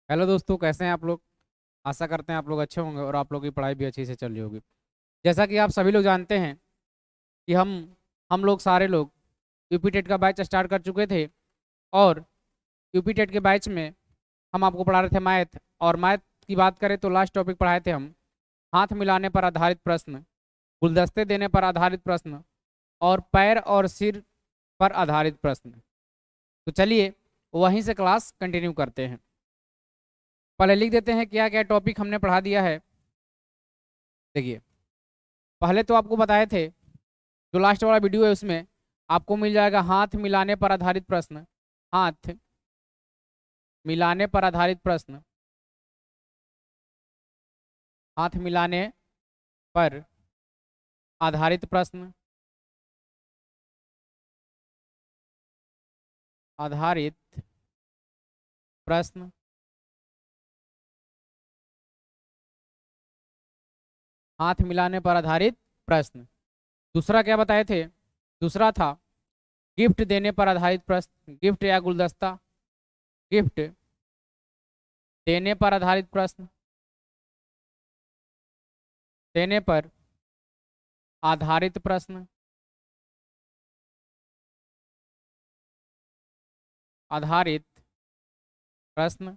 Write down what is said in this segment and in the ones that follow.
Hello दोस्तों, कैसे हैं आप लोग। आशा करते हैं आप लोग अच्छे होंगे और आप लोग की पढ़ाई भी अच्छी से चल रही होगी। जैसा कि आप सभी लोग जानते हैं कि हम लोग सारे लोग यूपी टेट का बैच स्टार्ट कर चुके थे। और यूपी टेट के बैच में हम आपको पढ़ा रहे थे मैथ। और मैथ की बात करें तो लास्ट टॉपिक पढ़ाए थे हम हाथ मिलाने पर आधारित प्रश्न, गुलदस्ते देने पर आधारित प्रश्न और पैर और सिर पर आधारित प्रश्न। तो चलिए वहीं से क्लास कंटिन्यू करते हैं। पहले लिख देते हैं क्या क्या टॉपिक हमने पढ़ा दिया है। देखिए, पहले तो आपको बताए थे, जो लास्ट वाला वीडियो है उसमें आपको मिल जाएगा हाथ मिलाने पर आधारित प्रश्न। हाथ मिलाने पर आधारित प्रश्न, हाथ मिलाने पर आधारित प्रश्न, आधारित प्रश्न। हाथ मिलाने पर आधारित प्रश्न। दूसरा क्या बताए थे? दूसरा था गिफ्ट देने पर आधारित प्रश्न, गिफ्ट या गुलदस्ता। गिफ्ट देने पर आधारित प्रश्न, देने पर आधारित प्रश्न, आधारित प्रश्न।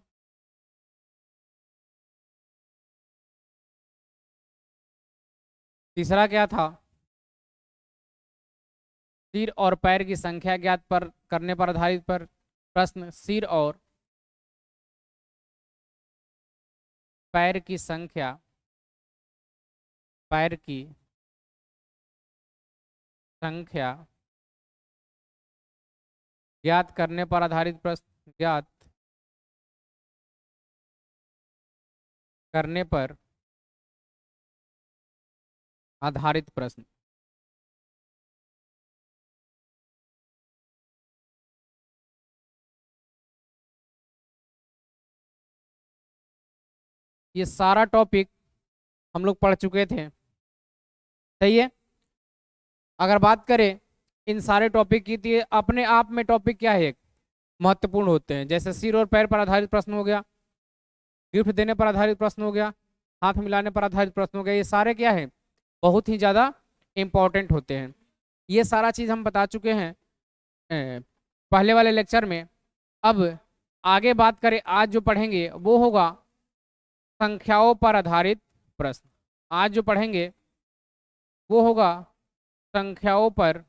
तीसरा क्या था? सिर और पैर की संख्या ज्ञात पर करने पर आधारित पर प्रश्न, सिर और पैर की संख्या, पैर की संख्या ज्ञात करने पर आधारित प्रश्न, ज्ञात करने पर आधारित प्रश्न। ये सारा टॉपिक हम लोग पढ़ चुके थे। सही है। अगर बात करें इन सारे टॉपिक की, तो ये अपने आप में टॉपिक क्या है, एक महत्वपूर्ण होते हैं। जैसे सिर और पैर पर आधारित प्रश्न हो गया, गिफ्ट देने पर आधारित प्रश्न हो गया, हाथ मिलाने पर आधारित प्रश्न हो गया। ये सारे क्या है, बहुत ही ज़्यादा इंपॉर्टेंट होते हैं। ये सारा चीज़ हम बता चुके हैं पहले वाले लेक्चर में। अब आगे बात करें, आज जो पढ़ेंगे वो होगा संख्याओं पर आधारित प्रश्न। आज जो पढ़ेंगे वो होगा संख्याओं पर,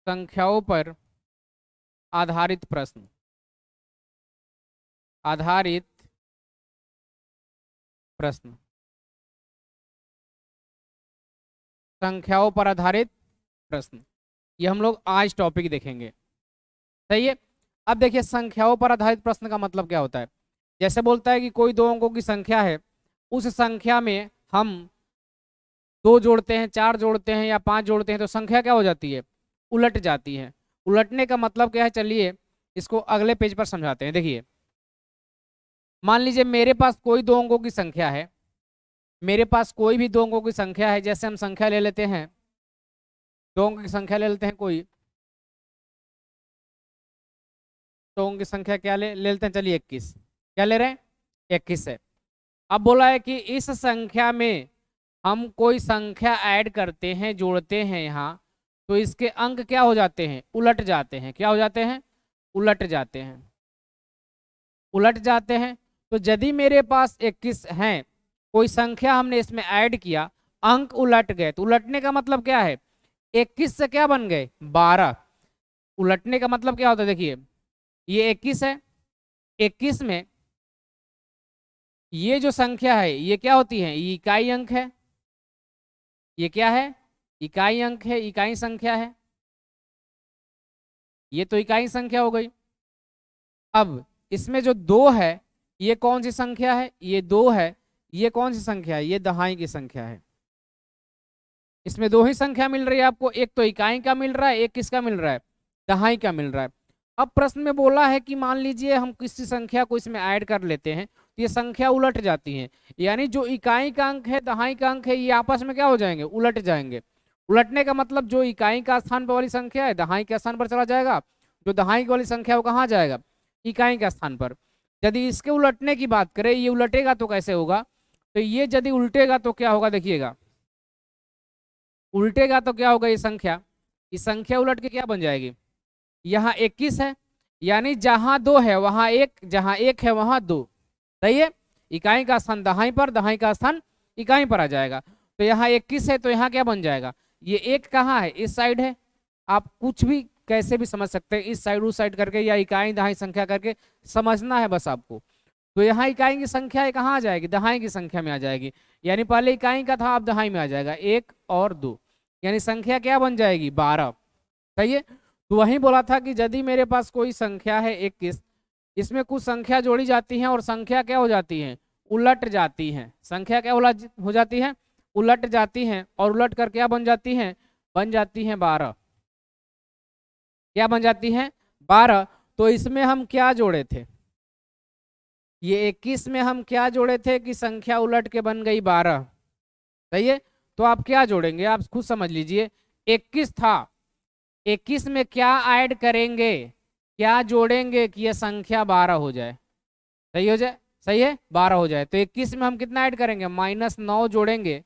संख्याओं पर आधारित प्रश्न, आधारित प्रश्न, संख्याओं पर आधारित प्रश्न। ये हम लोग आज टॉपिक देखेंगे। सही है। अब देखिए, संख्याओं पर आधारित प्रश्न का मतलब क्या होता है। जैसे बोलता है कि कोई दो अंकों की संख्या है, उस संख्या में हम दो जोड़ते हैं, चार जोड़ते हैं या पांच जोड़ते हैं तो संख्या क्या हो जाती है, उलट जाती है। उलटने का मतलब क्या है, चलिए इसको अगले पेज पर समझाते हैं। देखिए, मान लीजिए मेरे पास कोई दो अंकों की संख्या है, मेरे पास कोई भी दो अंकों की संख्या है। जैसे हम संख्या ले लेते हैं, दो अंकों की संख्या ले लेते हैं कोई, दो अंकों की संख्या क्या ले लेते हैं, चलिए 21। क्या ले रहे हैं, 21 है। अब बोला है कि इस संख्या में हम कोई संख्या ऐड करते हैं, जोड़ते हैं यहाँ, तो इसके अंक क्या हो जाते हैं, उलट जाते हैं। क्या हो जाते हैं, उलट जाते हैं। उलट जाते हैं। तो यदि मेरे पास 21 हैं, कोई संख्या हमने इसमें ऐड किया, अंक उलट गए, तो उलटने का मतलब क्या है, 21 से क्या बन गए, 12। उलटने का मतलब क्या होता है, देखिए ये 21 है, 21 में ये जो संख्या है ये क्या होती है, ये इकाई अंक है। ये क्या है, इकाई अंक है, इकाई संख्या है। ये तो इकाई संख्या हो गई। अब इसमें जो दो है, ये कौन सी संख्या है, ये दो है। ये कौन सी संख्या है, ये दहाई की संख्या है। इसमें दो ही संख्या मिल रही है आपको, एक तो इकाई का मिल रहा है, एक किसका मिल रहा है, दहाई का मिल रहा है। अब प्रश्न में बोला है कि मान लीजिए हम किसी संख्या को इसमें ऐड कर लेते हैं तो ये संख्या उलट जाती है। यानी जो इकाई का अंक है, दहाई का अंक है, ये आपस में क्या हो जाएंगे, उलट जाएंगे। उलटने का मतलब जो इकाई का स्थान पर वाली संख्या है, दहाई के स्थान पर चला जाएगा। जो दहाई वाली संख्या है वो कहाँ जाएगा, इकाई के स्थान पर। यदि इसके उलटने की बात करें, ये उलटेगा तो कैसे होगा, तो ये यदि उल्टेगा तो क्या होगा, देखिएगा उल्टेगा तो क्या होगा, ये संख्या उलट के क्या बन जाएगी, यहाँ 21 है, यानी जहां 2 है वहां 1, जहां 1 है वहां 2। सही है, इकाई का स्थान दहाई पर, दहाई का स्थान इकाई पर आ जाएगा। तो यहाँ 21 है तो यहाँ क्या बन जाएगा, ये 1 कहाँ है, इस साइड है। आप कुछ भी कैसे भी समझ सकते हैं, इस साइड उस साइड करके या इकाई दहाई संख्या करके समझना है बस आपको। तो यहाँ इकाई की संख्या कहाँ आ जाएगी, दहाई की संख्या में आ जाएगी, यानी पहले इकाई का था अब दहाई में आ जाएगा, 1 और 2, यानी संख्या क्या बन जाएगी, 12। सही है, तो वही बोला था कि यदि मेरे पास कोई संख्या है 21, इसमें कुछ संख्या जोड़ी जाती है और संख्या क्या हो जाती है, उलट जाती है। संख्या क्या हो जाती है, उलट जाती है, और उलट कर क्या बन जाती है, बन जाती है 12। क्या बन जाती है, 12। तो इसमें हम क्या जोड़े थे, ये 21 में हम क्या जोड़े थे कि संख्या उलट के बन गई 12। सही है, तो आप क्या जोड़ेंगे, आप खुद समझ लीजिए। 21 था, 21 में क्या ऐड करेंगे, क्या जोड़ेंगे कि यह संख्या 12 हो जाए। सही हो जाए, सही है, 12 हो जाए। तो 21 में हम कितना ऐड करेंगे, -9 जोड़ेंगे।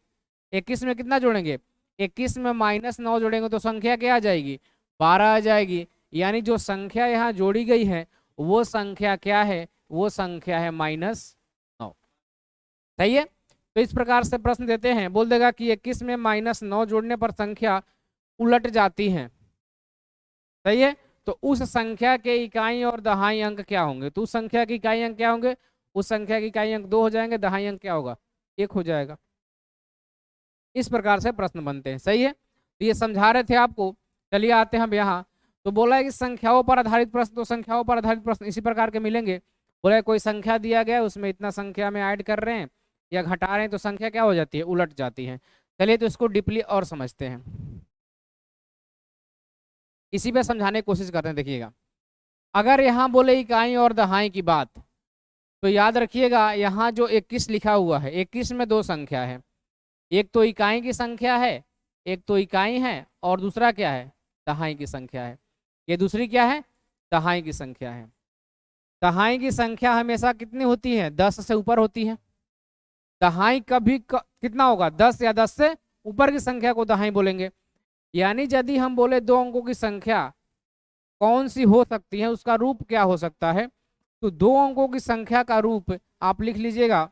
21 में कितना जोड़ेंगे, 21 में -9 जोड़ेंगे तो संख्या क्या आ जाएगी, 12 आ जाएगी। यानी जो संख्या यहाँ जोड़ी गई है वो संख्या क्या है, वो संख्या है -9। सही है, तो इस प्रकार से प्रश्न देते हैं, बोल देगा कि 21 में -9 जोड़ने पर संख्या उलट जाती है। सही है, तो उस संख्या के इकाई और दहाई अंक क्या होंगे, तो उस संख्या के इकाई अंक क्या होंगे, उस संख्या के इकाई अंक 2 हो जाएंगे, दहाई अंक क्या होगा, 1 हो जाएगा। इस प्रकार से प्रश्न बनते हैं। सही है, तो ये समझा रहे थे आपको। चलिए आते हैं हम यहाँ, तो बोला है कि संख्याओं पर आधारित प्रश्न, तो संख्याओं पर आधारित प्रश्न इसी प्रकार के मिलेंगे। बोला है कोई संख्या दिया गया है, उसमें इतना संख्या में ऐड कर रहे हैं या घटा रहे हैं, तो संख्या क्या हो जाती है, उलट जाती है। चलिए तो इसको डीपली और समझते हैं, इसी पे समझाने की कोशिश करते हैं। देखिएगा, अगर यहाँ बोले इकाई और दहाई की बात, तो याद रखिएगा यहाँ जो 21 लिखा हुआ है, 21 में 2 संख्या है, एक तो इकाई की संख्या है, एक तो इकाई है, और दूसरा क्या है, दहाई की संख्या है। ये दूसरी क्या है, दहाई की संख्या है। दहाई की संख्या हमेशा कितनी होती है, 10 से ऊपर होती है। दहाई कभी कितना होगा, 10 या 10 से ऊपर की संख्या को दहाई बोलेंगे। यानी यदि हम बोले 2 अंकों की संख्या कौन सी हो सकती है, उसका रूप क्या हो सकता है, तो 2 अंकों की संख्या का रूप आप लिख लीजिएगा,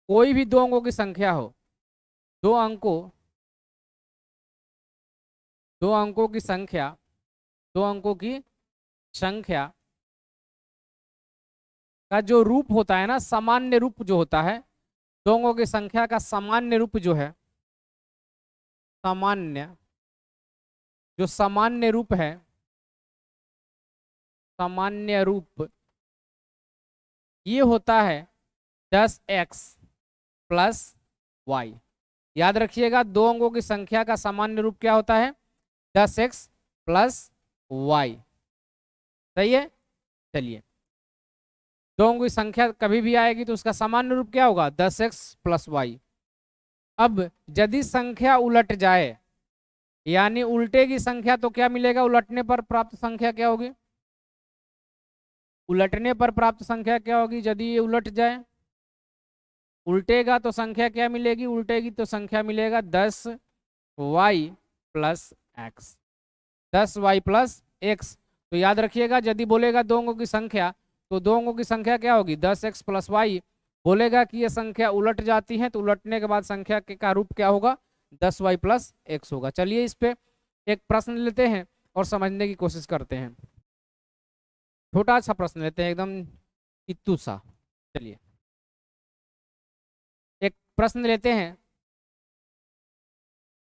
कोई भी 2 अंकों की संख्या हो, 2 अंकों की संख्या, 2 अंकों की संख्या का जो रूप होता है ना, सामान्य रूप जो होता है, 2 अंकों की संख्या का सामान्य रूप जो है, सामान्य रूप है, सामान्य रूप ये होता है 10x + y। याद रखिएगा 2 अंकों की संख्या का सामान्य रूप क्या होता है, 10x + y। सही है, चलिए 2 अंकों की संख्या कभी भी आएगी तो उसका सामान्य रूप क्या होगा, 10x + y। अब यदि संख्या उलट जाए, यानी उल्टेगी संख्या, तो क्या मिलेगा, उलटने पर प्राप्त संख्या क्या होगी, उलटने पर प्राप्त संख्या क्या होगी, यदि ये उलट जाए, उल्टेगा तो संख्या क्या मिलेगी, उल्टेगी तो संख्या मिलेगा 10y + x, 10y + x। तो याद रखिएगा यदि बोलेगा 2 अंकों की संख्या, तो 2 अंकों की संख्या क्या होगी, 10x + y। बोलेगा कि ये संख्या उलट जाती है, तो उलटने के बाद संख्या का रूप क्या होगा, 10y + x होगा। चलिए इस पे एक प्रश्न लेते हैं और समझने की कोशिश करते हैं। छोटा सा प्रश्न लेते हैं, एकदम इत्तू सा। चलिए एक प्रश्न लेते हैं।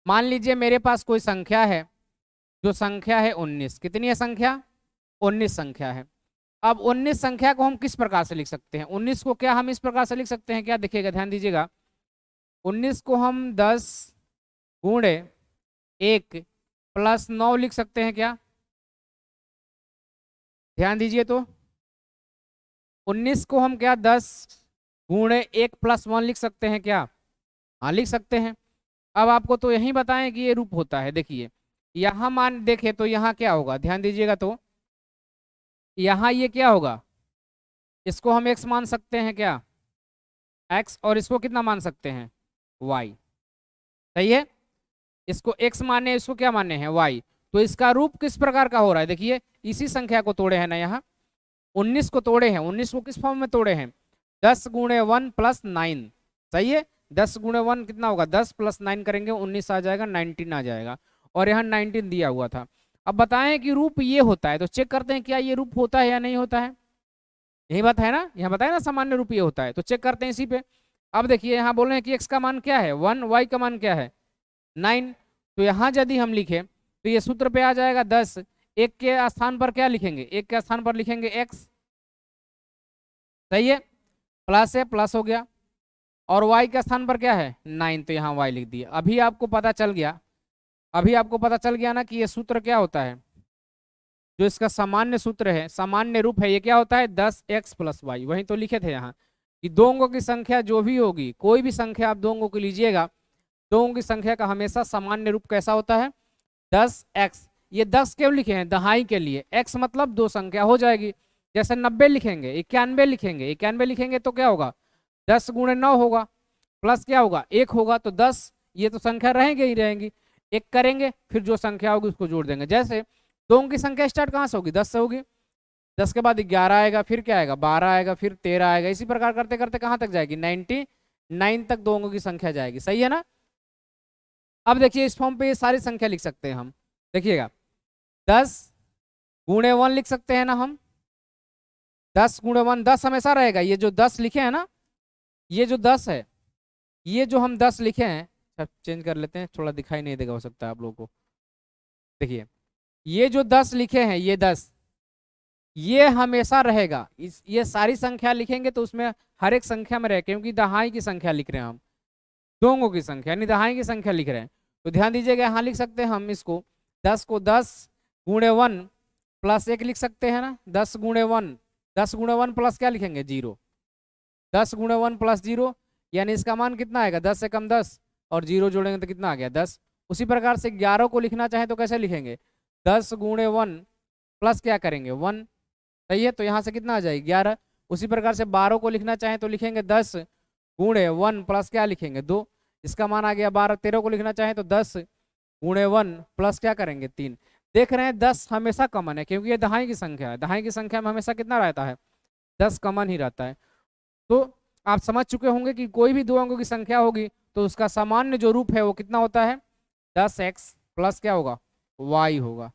मान लीजिए मेरे पास कोई संख्या है, जो संख्या है 19। कितनी है संख्या, 19 संख्या है। अब 19 संख्या को हम किस प्रकार से लिख सकते हैं, 19 को क्या हम इस प्रकार से लिख सकते हैं, क्या देखिएगा, ध्यान दीजिएगा। 19 को हम 10 गुणे 1 + 9 लिख सकते हैं क्या, ध्यान दीजिए। तो 19 को हम क्या 10 गुणे 1 + 1 लिख सकते हैं क्या, हाँ लिख सकते हैं। अब आपको तो यही बताएं कि ये रूप होता है। देखिए यहाँ मान देखें तो यहाँ क्या होगा, ध्यान दीजिएगा, तो यहाँ ये क्या होगा, इसको हम x मान सकते हैं क्या, x, और इसको कितना मान सकते हैं, y। सही है, इसको x माने, इसको क्या माने हैं, y। तो इसका रूप किस प्रकार का हो रहा है, देखिए इसी संख्या को तोड़े हैं ना, यहाँ 19 को तोड़े हैं, 19 को किस फॉर्म में तोड़े हैं, 10 गुणे 1 प्लस 9। सही है, 10 गुणे 1 कितना होगा, 10 प्लस 9 करेंगे 19 आ जाएगा, 19 आ जाएगा, और यहाँ 19 दिया हुआ था। अब बताएं कि रूप ये होता है, तो चेक करते हैं क्या ये रूप होता है या नहीं होता है। यही बात है ना, यहाँ बताया ना सामान्य रूप ये होता है, तो चेक करते हैं इसी पे। अब देखिए यहाँ बोल रहे हैं कि x का मान क्या है 1, y का मान क्या है 9। तो यहाँ यदि हम लिखें तो ये सूत्र पे आ जाएगा 10, एक के स्थान पर क्या लिखेंगे, एक के स्थान पर लिखेंगे x। सही है, प्लस है, प्लस हो गया, और y के स्थान पर क्या है 9, तो यहाँ y लिख दिया। अभी आपको पता चल गया, अभी आपको पता चल गया ना कि ये सूत्र क्या होता है, जो इसका सामान्य सूत्र है, सामान्य रूप है, ये क्या होता है 10x प्लस वाई। वहीं तो लिखे थे यहाँ कि दो अंकों की संख्या जो भी होगी, कोई भी संख्या आप दो अंकों की लीजिएगा, दो अंकों की संख्या का हमेशा सामान्य रूप कैसा होता है 10x। ये 10 क्यों लिखे हैं, दहाई के लिए, x मतलब दो संख्या हो जाएगी। जैसे 90 लिखेंगे, 91 लिखेंगे, 91 लिखेंगे तो क्या होगा 10 गुणे 9 होगा, प्लस क्या होगा 1 होगा, तो 10, ये तो संख्या रहेंगे ही रहेंगी, एक करेंगे फिर जो संख्या होगी उसको जोड़ देंगे। जैसे दो अंक की संख्या स्टार्ट कहाँ से होगी, 10 से होगी, 10 के बाद 11 आएगा, फिर क्या आएगा 12 आएगा, फिर 13 आएगा, इसी प्रकार करते करते कहाँ तक जाएगी 99 तक दो अंकों की संख्या जाएगी। सही है ना। अब देखिए इस फॉर्म पे ये सारी संख्या लिख सकते हैं हम, देखिएगा 10 गुणे 1 लिख सकते हैं ना हम, 10 गुणे 1, 10 हमेशा रहेगा, ये जो 10 लिखे हैं ना, ये जो 10 है, ये जो हम 10 लिखे हैं, सब चेंज कर लेते हैं, थोड़ा दिखाई नहीं देगा हो सकता है आप लोगों को। देखिए ये जो 10 लिखे हैं, ये 10 ये हमेशा रहेगा, इस ये सारी संख्या लिखेंगे तो उसमें हर एक संख्या में रहे, क्योंकि दहाई की संख्या लिख रहे हैं हम, दो अंकों की संख्या यानी दहाई की संख्या लिख रहे हैं। तो ध्यान दीजिएगा, यहाँ लिख सकते हैं हम इसको 10 को 10 गुणे 1 प्लस 1 लिख सकते हैं ना, 10 गुणे 1, 10 गुणे 1 प्लस क्या लिखेंगे 0, 10 गुणे 1 प्लस 0, यानी इसका मान कितना आएगा 10 से कम 10, और 0 जोड़ेंगे तो कितना आ गया 10। उसी प्रकार से 11 को लिखना चाहे तो कैसे लिखेंगे, 10 गुणे 1 प्लस क्या करेंगे 1। सही है, तो यहाँ से कितना आ जाएगी 11। उसी प्रकार से 12 को लिखना चाहें तो लिखेंगे 10 गुणे 1 प्लस क्या लिखेंगे 2, इसका मान आ गया 12। 13 को लिखना चाहें तो 10 गुणे 1 प्लस क्या करेंगे 3। देख रहे हैं 10 हमेशा कॉमन है, क्योंकि ये दहाई की संख्या है, दहाई की संख्या में हमेशा कितना रहता है 10 कॉमन ही रहता है। तो आप समझ चुके होंगे कि कोई भी दो अंकों की संख्या होगी तो उसका सामान्य जो रूप है वो कितना होता है 10x प्लस क्या होगा y होगा।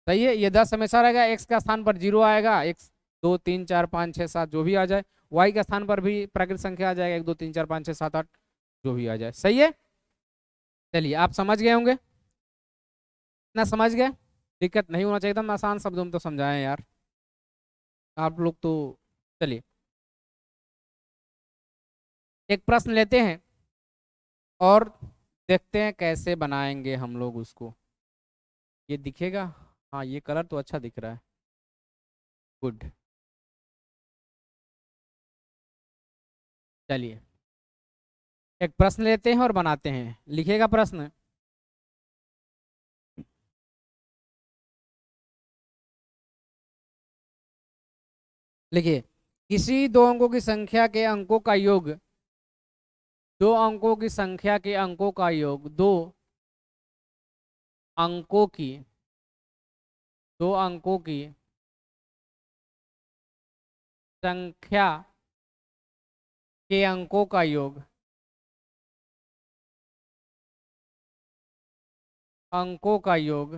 सही है, ये 10 हमेशा रहेगा, x का स्थान पर 0 आएगा, x 2 3 4 5 6 7 जो भी आ जाए, y के स्थान पर भी प्राकृतिक संख्या आ जाएगा 1 2 3 4 5 6 7 8 जो भी आ जाए। सही है, चलिए आप समझ गए होंगे, इतना समझ गए, दिक्कत नहीं होना चाहिए, एकदम आसान शब्दों में तो समझाएं यार आप लोग तो। चलिए एक प्रश्न लेते हैं और देखते हैं कैसे बनाएंगे हम लोग उसको। ये दिखेगा, हाँ ये कलर तो अच्छा दिख रहा है, गुड। चलिए एक प्रश्न लेते हैं और बनाते हैं, लिखेगा प्रश्न। लिखिए, किसी दो अंकों की संख्या के अंकों का योग, दो अंकों की संख्या के अंकों का योग, अंकों की दो अंकों की संख्या के अंकों का योग, अंकों का योग,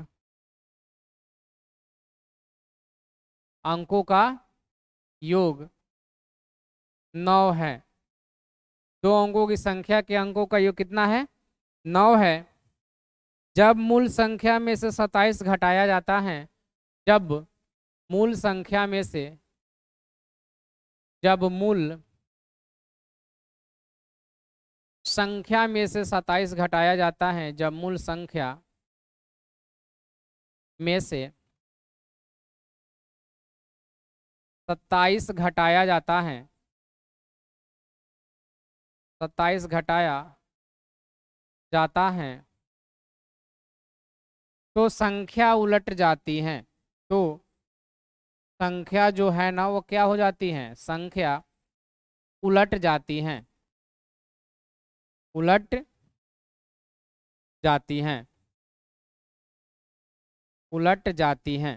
अंकों का योग 9 है। दो अंकों की संख्या के अंकों का योग कितना है 9 है। जब मूल संख्या में से 27 घटाया जाता है, जब मूल संख्या में से, जब मूल संख्या में से 27 घटाया जाता है, जब मूल संख्या में से 27 घटाया जाता है, 27 घटाया जाता है तो संख्या उलट जाती है, तो संख्या जो है ना वो क्या हो जाती है, संख्या उलट जाती हैं, उलट जाती हैं, उलट जाती हैं।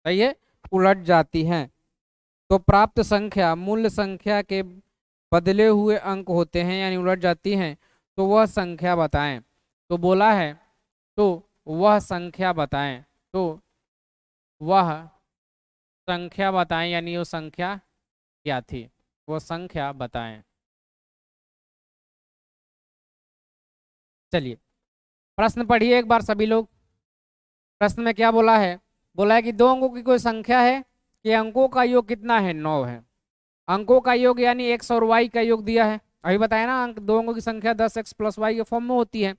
सही है, उलट जाती हैं। तो प्राप्त संख्या मूल संख्या के बदले हुए अंक होते हैं यानी उलट जाती हैं, तो वह संख्या बताएं। तो बोला है तो वह संख्या बताएं, तो वह संख्या बताएं यानी वो संख्या क्या थी, वो संख्या बताएं। चलिए प्रश्न पढ़िए एक बार सभी लोग। प्रश्न में क्या बोला है, बोला है कि दो अंकों की कोई संख्या है कि अंकों का योग कितना है, 9 है। अंकों का योग यानी एक्स और वाई का योग दिया है, अभी बताया ना, अंक दो अंकों की संख्या 10x + y के फॉर्म में होती है।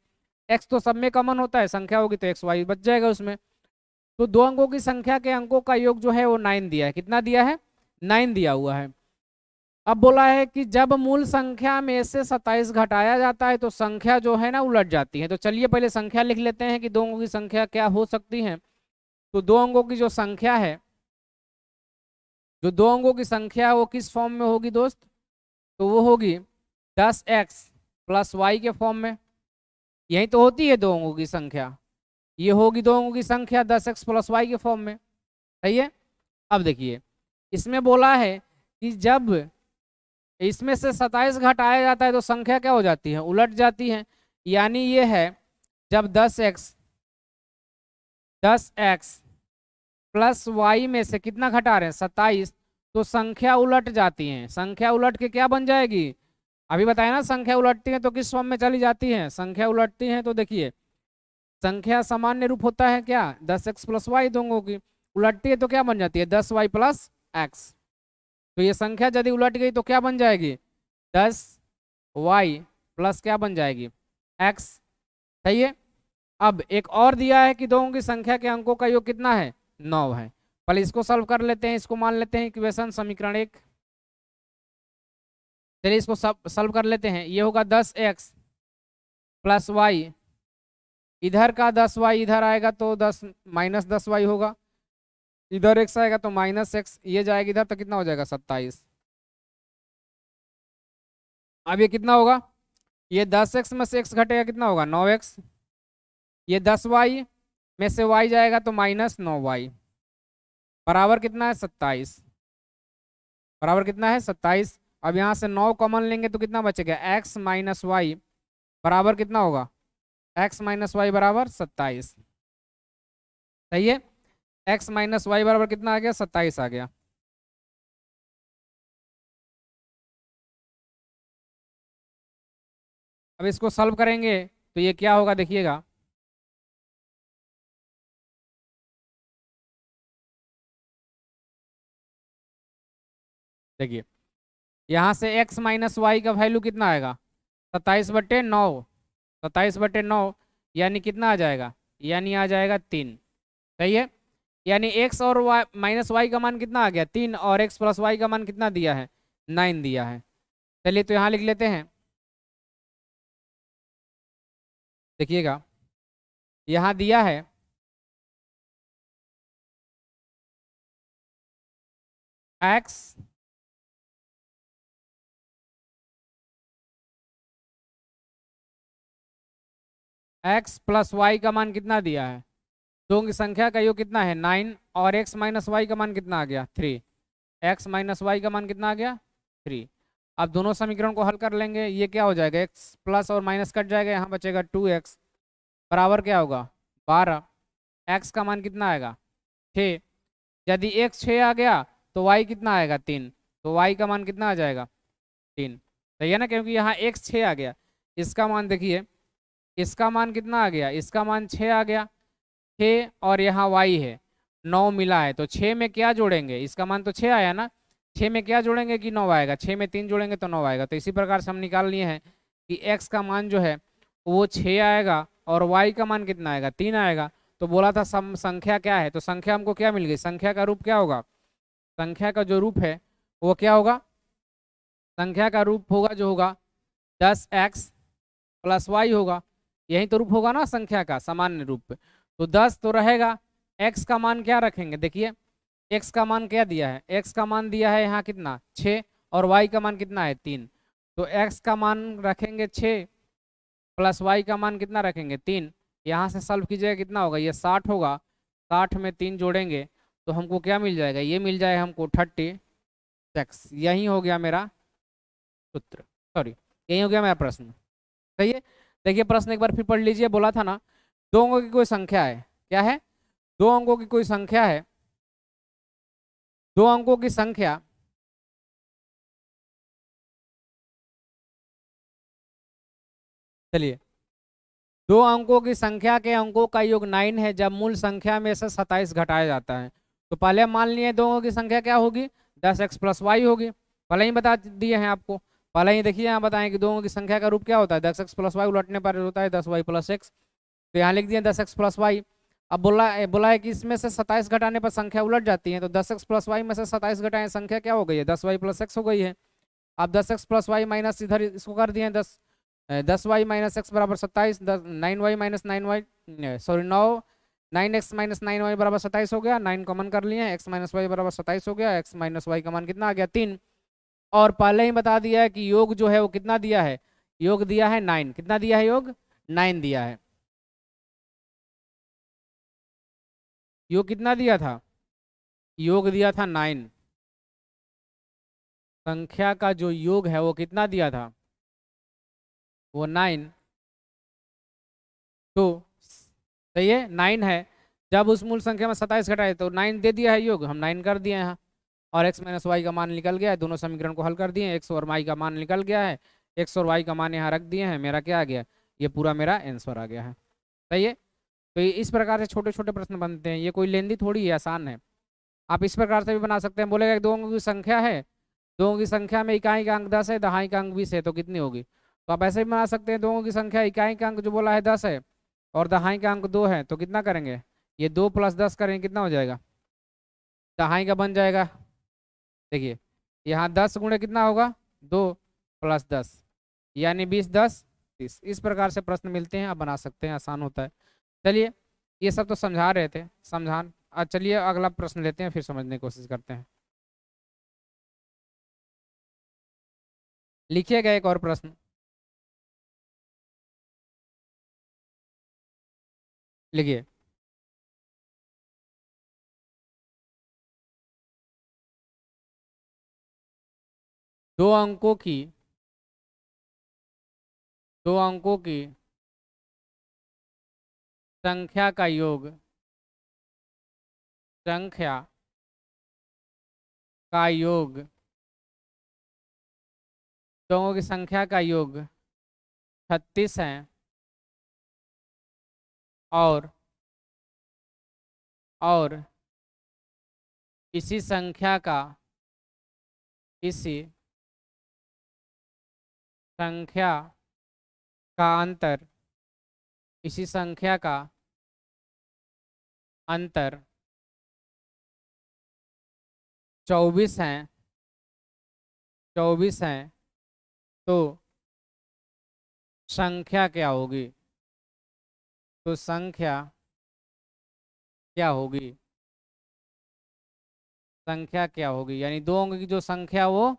एक्स तो सब में कॉमन होता है, संख्या होगी तो एक्स वाई बच जाएगा उसमें। तो दो अंकों की संख्या के अंकों का योग जो है वो 9 दिया है। कितना दिया है, 9 दिया हुआ है। अब बोला है कि जब मूल संख्या में से 27 घटाया जाता है तो संख्या जो है ना उलट जाती है। तो चलिए पहले संख्या लिख लेते हैं कि दो अंकों की संख्या क्या हो सकती है। तो दो अंकों की जो संख्या है, जो दो अंकों की संख्या वो किस फॉर्म में होगी दोस्त, तो वो होगी 10x + y के फॉर्म में। यही तो होती है दो अंकों की संख्या, ये होगी दो अंकों की संख्या 10x + y के फॉर्म में। सही है। अब देखिए इसमें बोला है कि जब इसमें से 27 घटाया जाता है तो संख्या क्या हो जाती है, उलट जाती है। यानी ये है जब 10x + y में से कितना घटा रहे हैं, 27, तो संख्या उलट जाती है। संख्या उलट के क्या बन जाएगी, अभी बताया ना, संख्या उलटती है तो किस फॉर्म में चली जाती है, संख्या उलटती है तो देखिए संख्या सामान्य रूप होता है क्या, 10x + y दोनों की, उलटती है तो क्या बन जाती है, 10y + x। तो ये संख्या यदि उलट गई तो क्या बन जाएगी, 10y + क्या बन जाएगी, x। सही है। अब एक और दिया है कि दोनों की संख्या के अंकों का योग कितना है, 9 है। पहले इसको सॉल्व कर लेते हैं, इसको मान लेते हैं इक्वेशन समीकरण 1। चलिए इसको सॉल्व कर लेते हैं। ये होगा 10x + y, इधर का 10y इधर आएगा तो 10 - 10y होगा, इधर x आएगा तो -x, ये जाएगा इधर तो कितना हो जाएगा, 27। अब ये कितना होगा, ये 10x में से x घटेगा कितना होगा, 9x। ये 10y में से y जाएगा तो -9y, बराबर कितना है, 27। बराबर कितना है, 27। अब यहाँ से 9 कॉमन लेंगे तो कितना बचेगा, x - y बराबर कितना होगा, x - y बराबर 27। सही है। x - y बराबर कितना आ गया, 27 आ गया। अब इसको सॉल्व करेंगे तो ये क्या होगा देखिएगा, देखिए यहाँ से x - y का वैल्यू कितना आएगा, 27/9, 27/9 यानी कितना आ जाएगा, यानी आ जाएगा 3। सही है। यानी x और -y का मान कितना आ गया, 3, और x + y का मान कितना दिया है, 9 दिया है। चलिए तो यहाँ लिख लेते हैं, देखिएगा यहाँ दिया है x + y का मान कितना दिया है, दोनों की संख्या का योग कितना है, 9, और x - y का मान कितना आ गया, 3। x - y का मान कितना आ गया, 3। अब दोनों समीकरण को हल कर लेंगे, ये क्या हो जाएगा, x प्लस और माइनस कट जाएगा, यहाँ बचेगा 2x बराबर क्या होगा, 12। x का मान कितना आएगा, 6। यदि x 6 आ गया तो y कितना आएगा, 3। तो y का मान कितना आ जाएगा, 3। सही है ना, क्योंकि यहाँ x 6 आ गया। इसका मान देखिए, इसका मान कितना आ गया, इसका मान 6 आ गया, 6 और यहाँ y है 9 मिला है, तो 6 में क्या जोड़ेंगे, इसका मान तो 6 आया ना, 6 में क्या जोड़ेंगे कि 9 आएगा, 6 में 3 जोड़ेंगे तो 9 आएगा। तो इसी प्रकार से हम निकाल लिए हैं कि x का मान जो है वो 6 आएगा और y का मान कितना आएगा, 3 आएगा। तो बोला था संख्या क्या है, तो संख्या हमको क्या मिल गई, संख्या का रूप क्या होगा, संख्या का जो रूप है वो क्या होगा, संख्या का रूप होगा जो होगा 10x + y होगा। यही तो रूप होगा ना संख्या का, सामान्य रूप। तो 10 तो रहेगा, x का मान क्या रखेंगे, देखिए एक्स का मान क्या दिया है, एक्स का मान दिया है यहाँ कितना 6 और वाई का मान कितना है 3। तो एक्स का मान रखेंगे 6 प्लस वाई का मान कितना रखेंगे 3। यहाँ से सॉल्व कीजिएगा कितना होगा, ये 60 होगा, 60 में 3 जोड़ेंगे तो हमको क्या मिल जाएगा, ये मिल जाएगा हमको 36। यही हो गया मेरा सूत्र, सॉरी यही हो गया मेरा प्रश्न। सही है। देखिए प्रश्न एक बार फिर पढ़ लीजिए। बोला था ना दो अंकों की कोई संख्या है, क्या है, दो अंकों की कोई संख्या है, दो अंकों की संख्या चलिए, दो अंकों की संख्या के अंकों का योग 9 है जब मूल संख्या में से 27 घटाया जाता है। तो पहले मान लिए दो अंकों की संख्या क्या होगी, 10x प्लस वाई होगी, पहले ही बता दिए हैं आपको। पहले ही देखिए यहाँ बताएं कि दो अंकों की संख्या का रूप क्या होता है, 10x प्लस वाई, उलटने पर होता है 10y प्लस एक्स। तो यहाँ लिख दिए 10x प्लस वाई। अब बोला है कि इसमें से 27 घटाने पर संख्या उलट जाती है, तो 10x प्लस वाई में से 27 घटाएं संख्या क्या हो गई है, 10y प्लस एक्स हो गई है। अब 10x प्लस वाई माइनस इधर इसको कर दिए 10y माइनस एक्स बराबर 27, 9y minus 9y, sorry 9x minus 9y बराबर 27 हो गया, 9 कॉमन कर लिए, x माइनस वाई बराबर 27 हो गया, x माइनस वाई का मान कितना आ गया 3। और पहले ही बता दिया है कि योग जो है वो कितना दिया है, योग दिया है 9, कितना दिया है योग 9 दिया है। योग कितना दिया था, योग दिया था 9, संख्या का जो योग है वो कितना दिया था, वो 9। तो सही है 9 है, जब उस मूल संख्या में 27 घटाए तो 9 दे दिया है योग, हम 9 कर दिए यहाँ। और x माइनस वाई का मान निकल गया है, दोनों समीकरण को हल कर दिए, x और y का मान निकल गया है, x और y का मान यहाँ रख दिए हैं, मेरा क्या आ गया, ये पूरा मेरा आंसर आ गया है। सही है। तो इस प्रकार से छोटे छोटे प्रश्न बनते हैं, ये कोई लेंदी थोड़ी है, आसान है। आप इस प्रकार से भी बना सकते हैं, बोलेगा दो अंकों की संख्या है, दो अंकों की संख्या में इकाई का अंक 10 है, दहाई का अंक 20 है, तो कितनी होगी। तो आप ऐसे भी बना सकते हैं, दो अंकों की संख्या इकाई का अंक जो बोला है 10 है और दहाई का अंक 2 है, तो कितना करेंगे, ये 2 प्लस 10 करेंगे कितना हो जाएगा, दहाई का बन जाएगा। देखिए यहाँ 10 गुणे कितना होगा 2 प्लस 10 यानी 20, 10, 30। इस प्रकार से प्रश्न मिलते हैं, आप बना सकते हैं, आसान होता है। चलिए ये सब तो समझा रहे थे, समझान। चलिए अगला प्रश्न लेते हैं, फिर समझने की कोशिश करते हैं। लिखिएगा एक और प्रश्न, लिखिए। दो अंकों की, दो अंकों की संख्या का योग, संख्या का योग, दो अंकों की संख्या का योग 36 है और इसी संख्या का, इसी संख्या का अंतर, इसी संख्या का अंतर 24 है, 24 है, तो संख्या क्या होगी, तो संख्या क्या होगी, संख्या क्या होगी, यानी दो अंक की जो संख्या वो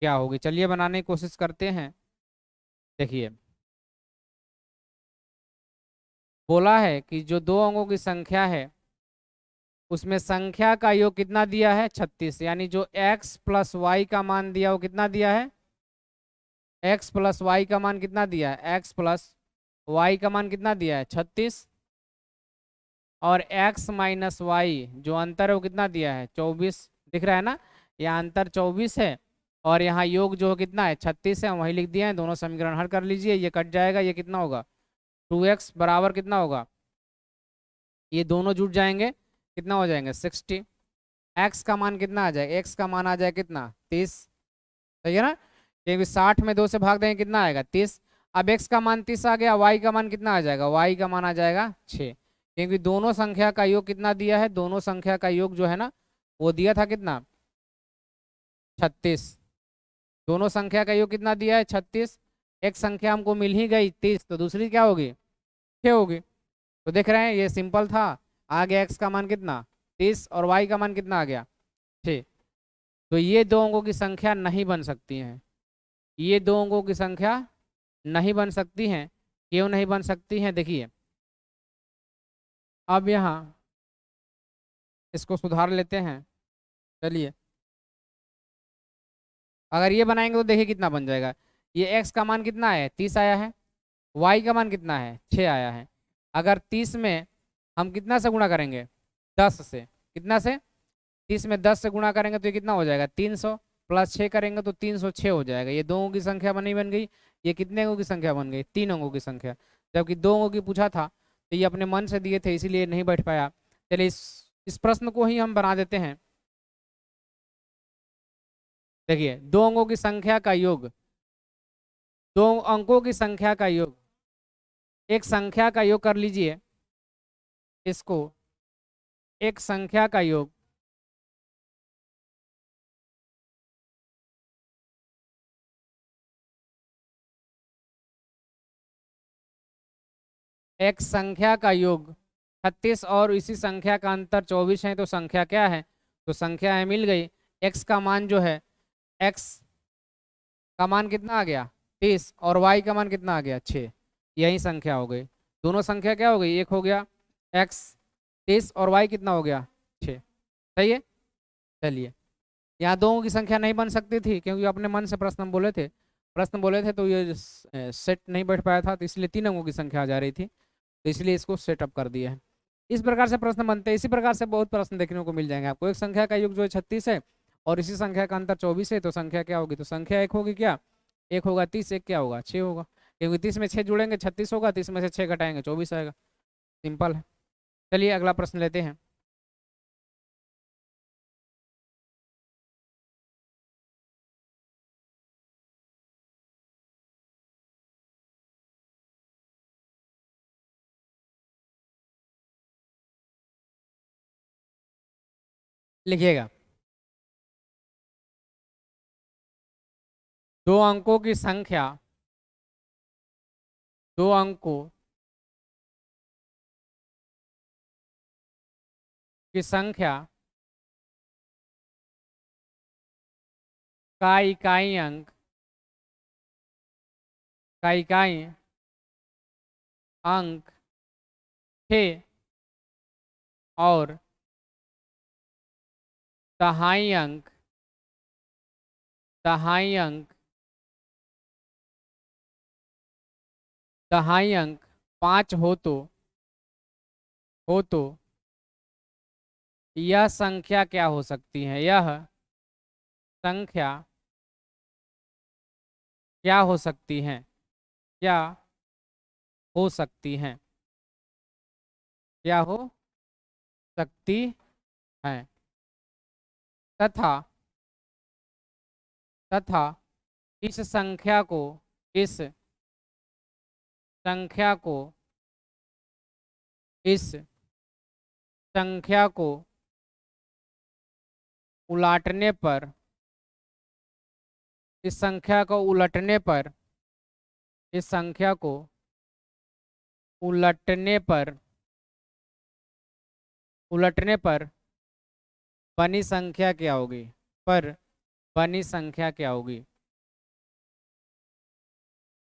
क्या होगी। चलिए बनाने की कोशिश करते हैं। देखिए बोला है कि जो दो अंकों की संख्या है उसमें संख्या का योग कितना दिया है 36, यानी जो x प्लस वाई का मान दिया वो कितना दिया है, x प्लस वाई का मान कितना दिया है, x प्लस वाई का मान कितना दिया है 36, और x माइनस वाई जो अंतर है वो कितना दिया है 24, दिख रहा है ना, यहाँ अंतर 24 है और यहाँ योग जो कितना है 36 है, वही लिख दिया है। दोनों समीकरण हल कर लीजिए, ये कट जाएगा, ये कितना होगा 2x बराबर कितना होगा, ये दोनों जुट जाएंगे कितना हो जाएंगे 60। x का मान कितना आ जाएगा, x का मान आ जाएगा कितना 30, सही है ना, क्योंकि 60 में 2 से भाग देंगे कितना आएगा 30। अब x का मान 30 आ गया, y का मान कितना आ जाएगा, y का मान आ जाएगा 6, क्योंकि दोनों संख्या का योग कितना दिया है, दोनों संख्या का योग जो है ना वो दिया था कितना 36, दोनों संख्या का योग कितना दिया है 36। एक संख्या हमको मिल ही गई 30, तो दूसरी क्या होगी 6 होगी। तो देख रहे हैं ये सिंपल था, आ गया x का मान कितना 30 और y का मान कितना आ गया 6। तो ये दो अंकों की संख्या नहीं बन सकती है, ये दो अंकों की संख्या नहीं बन सकती हैं। क्यों नहीं बन सकती हैं? देखिए अब यहाँ इसको सुधार लेते हैं। चलिए अगर ये बनाएंगे तो देखिए कितना बन जाएगा। ये x का मान कितना है 30 आया है, y का मान कितना है 6 आया है। अगर 30 में हम कितना से गुणा करेंगे 10 से, कितना से 30 में 10 से गुणा करेंगे तो ये कितना हो जाएगा 300, प्लस 6 करेंगे तो 306 हो जाएगा। ये दो अंकों की संख्या बन गई। ये कितने अंकों की संख्या बन गई 3 अंकों की संख्या, जबकि 2 अंकों की पूछा था तो ये अपने मन से दिए थे इसीलिए नहीं बैठ पाया। चलिए इस प्रश्न को ही हम बना देते हैं। देखिए दो अंकों की संख्या का योग, दो अंकों की संख्या का योग, एक संख्या का योग कर लीजिए, इसको एक संख्या का योग एक संख्या का योग 36 और इसी संख्या का अंतर 24 है, तो संख्या क्या है? तो संख्या है मिल गई। x का मान जो है, x का मान कितना आ गया 30 और y का मान कितना आ गया 6। यही संख्या हो गई, दोनों संख्या क्या हो गई, एक हो गया x 30 और y कितना हो गया 6। सही है। चलिए यहाँ दोनों की संख्या नहीं बन सकती थी क्योंकि अपने मन से प्रश्न बोले थे तो ये सेट नहीं बैठ पाया था, तो इसलिए 3 अंकों की संख्या आ जा रही थी, तो इसलिए इसको सेटअप कर दिया है। इस प्रकार से प्रश्न बनते हैं। इसी प्रकार से बहुत प्रश्न देखने को मिल जाएंगे आपको। एक संख्या का योग जो है 36 है और इसी संख्या का अंतर 24 है, तो संख्या क्या होगी? तो संख्या एक होगी क्या, एक होगा 30, एक क्या होगा 6 होगा, क्योंकि 30 में 6 जुड़ेंगे 36 होगा, 30 में से 6 घटाएंगे 24 आएगा। सिंपल है। चलिए अगला प्रश्न लेते हैं। लिखिएगा दो अंकों की संख्या, दो अंकों की संख्या का इकाई अंक, का इकाई अंक 6 और दहाई अंक, दहाई अंक, दहाई अंक 5 हो तो यह संख्या क्या हो सकती है? यह संख्या क्या हो सकती है? क्या हो सकती है? क्या हो सकती है? तथा तथा इस संख्या को, इस संख्या को, इस संख्या को उलटने पर, इस संख्या को उलटने पर, इस संख्या को उलटने पर, उलटने पर बनी संख्या क्या होगी? पर बनी संख्या क्या होगी?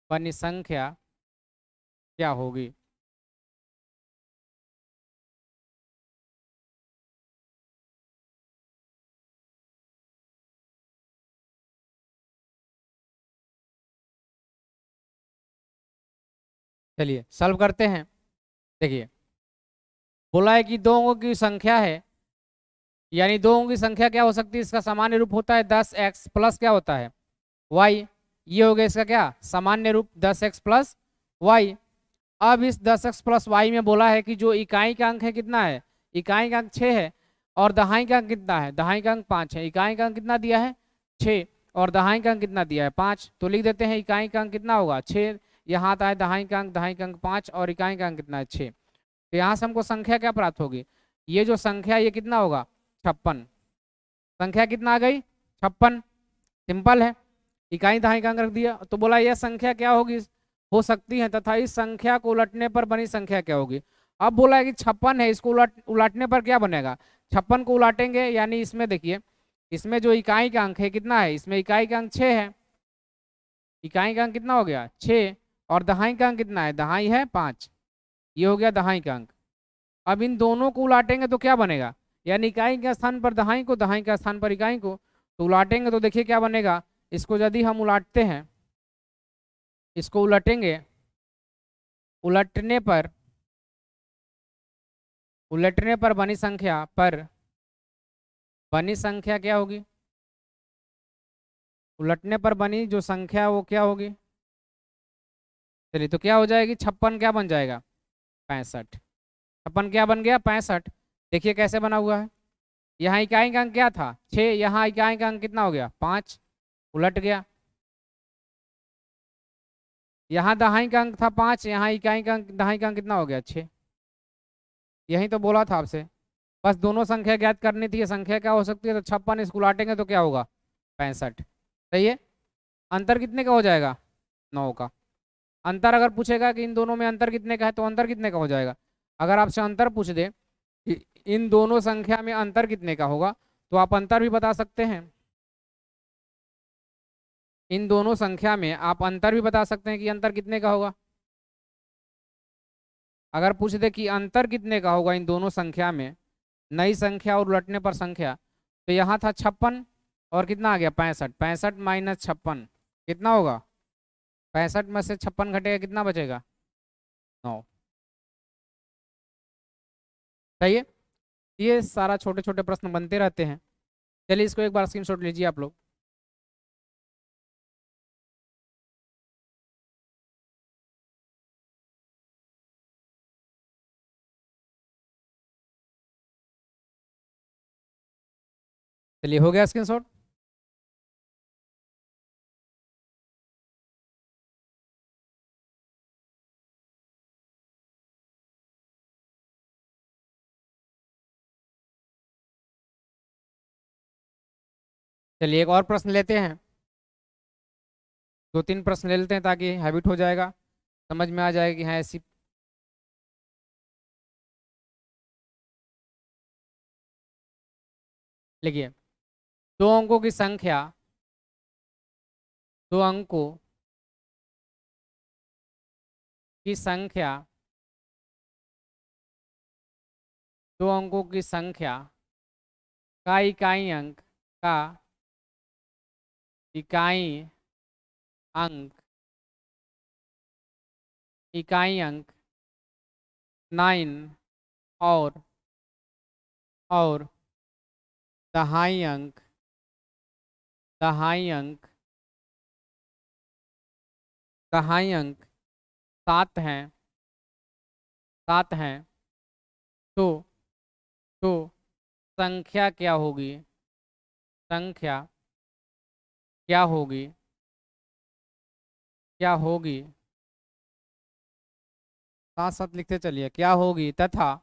बनी संख्या क्या होगी? चलिए सॉल्व करते हैं। देखिए बोला है कि दो अंकों की संख्या है, यानी दो अंकों की संख्या क्या हो सकती है? इसका सामान्य रूप होता है 10x प्लस क्या होता है y। ये हो गया इसका क्या सामान्य रूप 10x प्लस y। अब इस 10x प्लस y में बोला है कि जो इकाई का अंक है कितना है? इकाई का अंक 6 है और दहाई का अंक कितना है? दहाई का अंक 5 है। इकाई का अंक कितना दिया है 6 और दहाई का अंक कितना दिया है 5, तो लिख देते हैं इकाई का अंक कितना होगा 6, यहाँ आता है दहाई का अंक 5 और इकाई का अंक कितना है 6। तो यहाँ से हमको संख्या क्या प्राप्त होगी? ये जो संख्या ये कितना होगा 56। संख्या कितना आ गई 56। सिंपल है। इकाई दहाई का अंक रख दिया तो बोला यह संख्या क्या होगी हो सकती है तथा इस संख्या को उलटने पर बनी संख्या क्या होगी। अब बोला है कि 56 है, इसको उलटने पर क्या बनेगा 56 को उलाटेंगे, यानी इसमें देखिए, इसमें जो इकाई का अंक है कितना है, इसमें इकाई का अंक 6 है, इकाई का अंक कितना हो गया 6, और दहाई का अंक कितना है, दहाई है 5, ये हो गया दहाई का अंक। अब इन दोनों को उलाटेंगे तो क्या बनेगा, यानी इकाई के स्थान पर दहाई को, दहाई के स्थान पर इकाई को, तो उलाटेंगे तो देखिए क्या बनेगा, इसको यदि हम उलाटते हैं, इसको उलटेंगे, उलटने पर, उलटने पर बनी संख्या पर, बनी संख्या क्या होगी, उलटने पर बनी जो संख्या वो क्या होगी, चलिए तो क्या हो जाएगी, 56 क्या बन जाएगा 65, 56 क्या बन गया 65। देखिए कैसे बना हुआ है, यहाँ इकाई का अंक क्या था 6, यहाँ इकाई का अंक कितना हो गया 5, उलट गया, यहाँ दहाई का अंक था 5, यहाँ इकाई का अंक, दहाई का अंक कितना हो गया 6, यही तो बोला था आपसे, बस दोनों संख्या ज्ञात करनी थी, संख्या क्या हो सकती है, तो 56 इसको उलाटेंगे तो क्या होगा 65, सही है। अंतर कितने का हो जाएगा 9 का। अंतर अगर पूछेगा कि इन दोनों में अंतर कितने का है, तो अंतर कितने का हो जाएगा, अगर आपसे अंतर पूछ दे कि इन दोनों संख्या में अंतर कितने का होगा, तो आप अंतर भी बता सकते हैं, इन दोनों संख्या में आप अंतर भी बता सकते हैं कि अंतर कितने का होगा। अगर पूछ दे कि अंतर कितने का होगा इन दोनों संख्या में, नई संख्या और उलटने पर संख्या, तो यहाँ था 56 और कितना आ गया 65, 65 माइनस 56 कितना होगा, 65 में से 56 घटेगा कितना बचेगा 9, सही है। ये सारा छोटे छोटे प्रश्न बनते रहते हैं। चलिए इसको एक बार स्क्रीनशॉट लीजिए आप लोग। चलिए हो गया स्क्रीनशॉट। चलिए एक और प्रश्न लेते हैं, 2-3 प्रश्न ले लेते हैं ताकि हैबिट हो जाएगा, समझ में आ जाएगा कि हाँ ऐसी। लिखिए, दो अंकों की संख्या, दो अंकों की संख्या, दो अंकों की संख्या का इकाई अंक, का इकाई अंक, इकाई अंक 9 और दहाई अंक, दहाई अंक, दहाई अंक 7 हैं, 7 हैं, तो संख्या क्या होगी, संख्या क्या होगी, क्या होगी, साथ साथ लिखते चलिए, क्या होगी, तथा,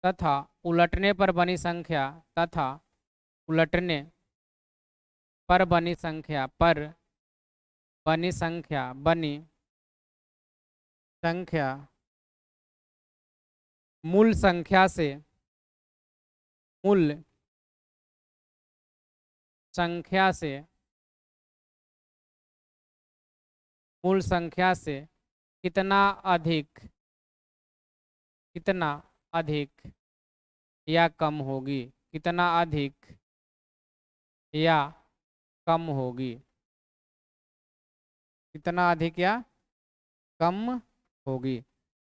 तथा उलटने पर बनी संख्या, तथा उलटने पर बनी संख्या, पर बनी संख्या, बनी संख्या मूल संख्या से, मूल संख्या से, मूल संख्या से कितना अधिक, कितना अधिक या कम होगी, कितना अधिक या कम होगी, कितना अधिक या कम होगी।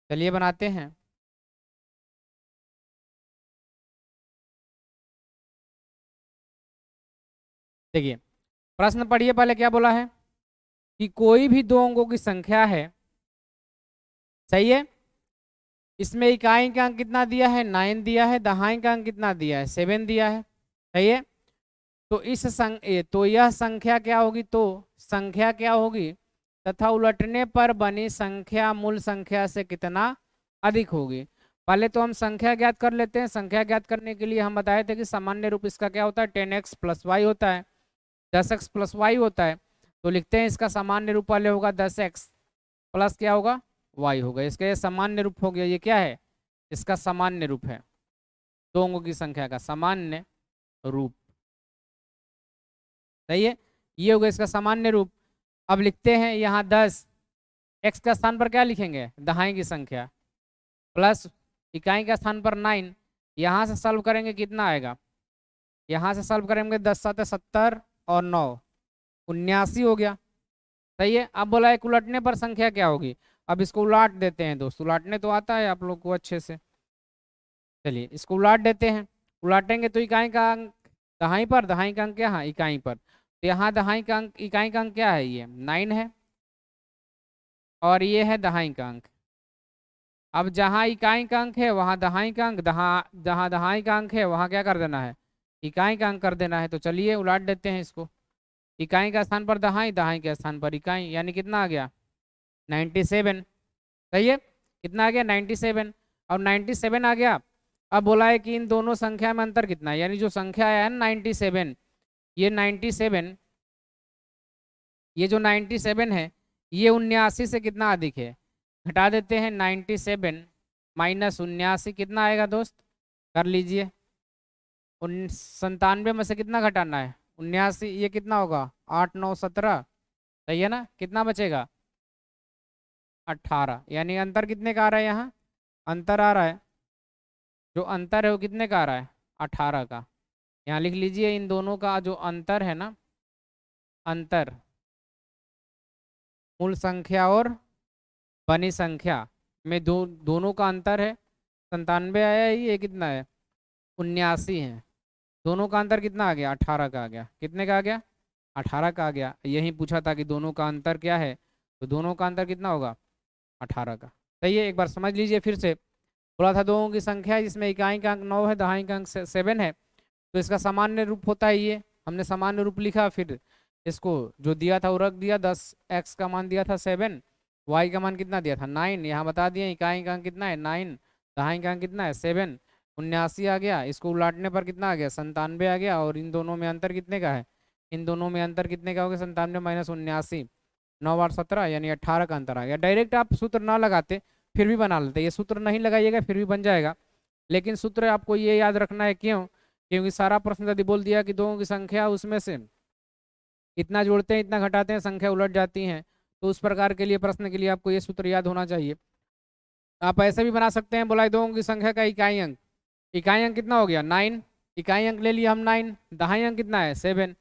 चलिए बनाते हैं। देखिए प्रश्न पढ़िए, पहले क्या बोला है कि कोई भी दो अंकों की संख्या है, सही है, इसमें इकाई का अंक कितना दिया है 9 दिया है, दहाई का अंक कितना दिया है 7 दिया है, सही है। तो तो यह संख्या क्या होगी, तो संख्या क्या होगी, तथा उलटने पर बनी संख्या मूल संख्या से कितना अधिक होगी। पहले तो हम संख्या ज्ञात कर लेते हैं। संख्या ज्ञात करने के लिए हम बताए थे कि सामान्य रूप इसका क्या होता है 10x + y होता है, 10x + y होता है। तो लिखते हैं इसका सामान्य रूप पहले होगा 10x प्लस क्या होगा y होगा, इसका ये सामान्य रूप हो गया, ये क्या है इसका सामान्य रूप है। दो अंकों की संख्या का सामान्य रूप। सही है, ये हो गया इसका सामान्य रूप। अब लिखते हैं यहाँ 10, x का स्थान पर क्या लिखेंगे, दहाई की संख्या, प्लस इकाई का स्थान पर 9। यहाँ से सॉल्व करेंगे कितना आएगा, यहाँ से सॉल्व करेंगे 10 7 70 और 9 79 हो गया। सही है, अब बोला है उलटने पर संख्या क्या होगी। अब इसको उलाट देते हैं दोस्त, उलाटने तो आता है आप लोग को अच्छे से। चलिए इसको उलाट देते हैं, उलाटेंगे तो इकाई का अंक दहाई पर, दहाई का अंक क्या है इकाई पर, तो यहाँ दहाई का अंक इकाई का अंक क्या है, ये 9 है और ये है दहाई का अंक। अब जहाँ इकाई का अंक है वहाँ दहाई का अंक, जहाँ दहाई का अंक है वहाँ क्या कर देना है, इकाई का अंक कर देना है। तो चलिए उलाट देते हैं इसको, इकाई का स्थान पर दहाई, दहाई के स्थान पर इकाई, यानी कितना आ गया 97। सही है, कितना आ गया 97। और 97 आ गया। अब बोला है कि इन दोनों संख्या में अंतर कितना है, यानी जो संख्या आया है 97, ये 97, ये जो 97 है ये 79 से कितना अधिक है, घटा देते हैं। 97 माइनस 79 कितना आएगा दोस्त, कर लीजिए। 97 में से कितना घटाना है 79, ये कितना होगा 8 9 17, सही है ना, कितना बचेगा 18, यानी अंतर कितने का आ रहा है, यहाँ अंतर आ रहा है, जो अंतर है वो कितने का आ रहा है 18 का। यहाँ लिख लीजिए इन दोनों का जो अंतर है ना, अंतर मूल संख्या और बनी संख्या में दोनों का अंतर है 97 आया है, ये कितना है 79 है। दोनों का अंतर कितना आ गया 18 का आ गया, कितने का आ गया 18 का आ गया। यही पूछा था कि दोनों का अंतर क्या है, तो दोनों का अंतर कितना होगा 18 का। सही है, एक बार समझ लीजिए फिर से। बोला था दोनों की संख्या जिसमें इकाई का अंक 9 है, दहाई का अंक 7 है, तो इसका सामान्य रूप होता है ये, हमने सामान्य रूप लिखा, फिर इसको जो दिया था वो रख दिया, 10x का मान दिया था 7, y का मान कितना दिया था 9, यहाँ बता दिए इकाई का अंक कितना है 9, दहाई का अंक कितना है 7, 79 आ गया। इसको उलाटने पर कितना आ गया 97 आ गया। और इन दोनों में अंतर कितने का है, इन दोनों में अंतर कितने का हो गया 97 माइनस 79, 9 बार 17 यानी 18 का अंतर आ गया। डायरेक्ट आप सूत्र ना लगाते फिर भी बना लेते, ये सूत्र नहीं लगाइएगा फिर भी बन जाएगा, लेकिन सूत्र आपको ये याद रखना है, क्यों, क्योंकि सारा प्रश्न यदि बोल दिया कि दोनों की संख्या उसमें से इतना जोड़ते हैं इतना घटाते हैं संख्या उलट जाती है, तो उस प्रकार के लिए प्रश्न के लिए आपको ये सूत्र याद होना चाहिए। आप ऐसे भी बना सकते हैं, बोला दोनों की संख्या का इकाई अंक, इकाई अंक कितना हो गया 9, इकाई अंक ले लिया हम 9, दहाई अंक कितना है 7,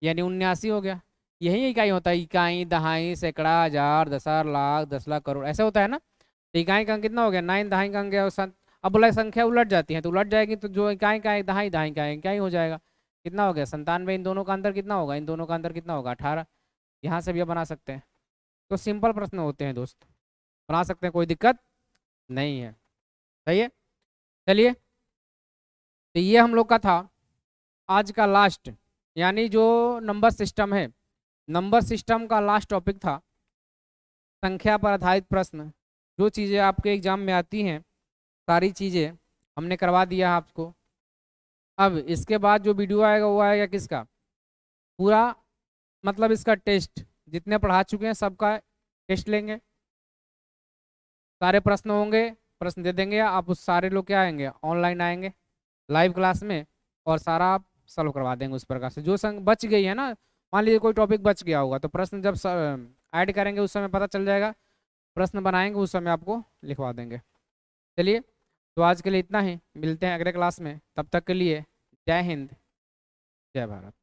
यानी 79 हो गया। यही इकाई होता है, इकाई दहाई सैकड़ा हजार 10,000 लाख 10 लाख करोड़ ऐसे होता है ना। तो इकाई का अंक कितना हो गया 9, दहाई का अंक गया 7। अब बोला संख्या उलट जाती है तो उलट जाएगी, तो जो इकाई का है दहाई, दहाई का है इकाई हो जाएगा। कितना हो गया 97, इन दोनों का अंतर कितना होगा, इन दोनों का अंतर कितना होगा 18। यहाँ से भी आप बना सकते हैं, तो सिंपल प्रश्न होते हैं दोस्त, बना सकते हैं, कोई दिक्कत नहीं है। सही है, चलिए तो ये हम लोग का था आज का लास्ट, यानी जो नंबर सिस्टम है, नंबर सिस्टम का लास्ट टॉपिक था, संख्या पर आधारित प्रश्न। जो चीज़ें आपके एग्जाम में आती हैं सारी चीज़ें हमने करवा दिया है आपको। अब इसके बाद जो वीडियो आएगा वो आएगा किसका, पूरा मतलब इसका टेस्ट, जितने पढ़ा चुके हैं सबका टेस्ट लेंगे, सारे प्रश्न होंगे, प्रश्न दे देंगे, आप उस सारे लोग क्या आएंगे ऑनलाइन आएंगे लाइव क्लास में, और सारा आप सॉल्व करवा देंगे उस प्रकार से। जो संग बच गई है ना, मान लीजिए कोई टॉपिक बच गया होगा तो प्रश्न जब ऐड करेंगे उस समय पता चल जाएगा, प्रश्न बनाएंगे उस समय आपको लिखवा देंगे। चलिए तो आज के लिए इतना ही, मिलते हैं अगले क्लास में, तब तक के लिए जय हिंद जय भारत।